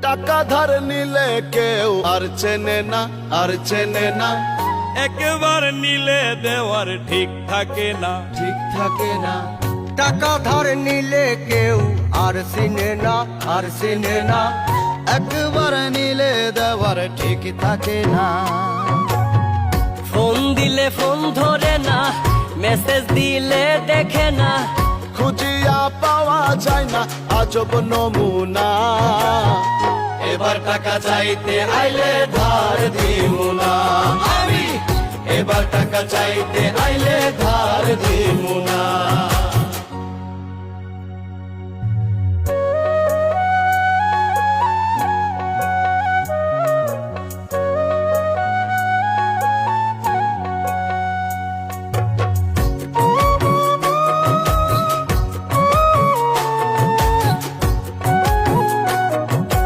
টাকা ধার নিলে কেউ আর চেনে না, আর চেনে না। একবার নিলে দেওয়ার ঠিক থাকে না, ঠিক থাকে না। টাকা ধার নিলে কেউ আর চিনে না, আর চিনে না। একবার নিলে দেওয়ার ঠিক থাকে না। ফোন দিলে ফোন ধরে না, মেসেজ দিলে দেখে না। খুঁজিয়া পাওয়া যায় না আজব নমুনা। এবার টাকা চাইতে আইলে ধার দিমু না আমি, এবার টাকা চাইতে আইলে ধার দিমু না।